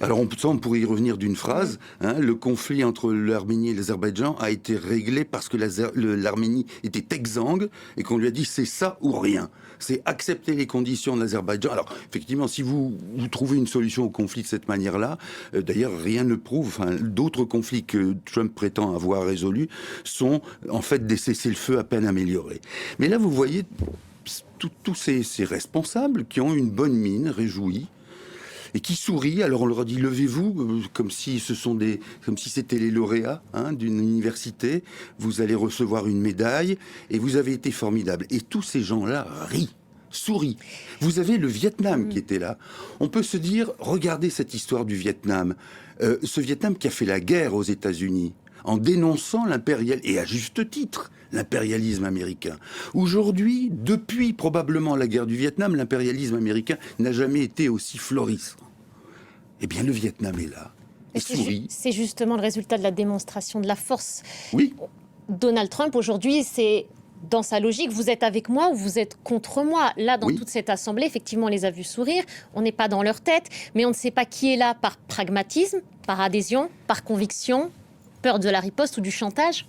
alors on pourrait y revenir d'une phrase. Le conflit entre l'Arménie et l'Azerbaïdjan a été réglé parce que l'Arménie était exsangue et qu'on lui a dit c'est ça ou rien. C'est accepter les conditions de l'Azerbaïdjan. Alors, effectivement, si vous trouvez une solution au conflit de cette manière-là, d'ailleurs, rien ne prouve, d'autres conflits que Trump prétend avoir résolus sont en fait des cessez-le-feu à peine améliorés. Mais là, vous voyez tous ces responsables qui ont une bonne mine, réjouis, et qui sourient. Alors on leur a dit levez-vous, comme si c'était les lauréats d'une université. Vous allez recevoir une médaille et vous avez été formidables. Et tous ces gens-là rient, sourient. Vous avez le Vietnam qui était là. On peut se dire, regardez cette histoire du Vietnam. Ce Vietnam qui a fait la guerre aux États-Unis en dénonçant et à juste titre, l'impérialisme américain. Aujourd'hui, depuis probablement la guerre du Vietnam, l'impérialisme américain n'a jamais été aussi florissant. Eh bien, le Vietnam est là. Il sourit. C'est justement le résultat de la démonstration de la force. Oui. Donald Trump, aujourd'hui, c'est dans sa logique, vous êtes avec moi ou vous êtes contre moi. Là, dans toute cette assemblée, effectivement, on les a vus sourire. On n'est pas dans leur tête, mais on ne sait pas qui est là par pragmatisme, par adhésion, par conviction, peur de la riposte ou du chantage.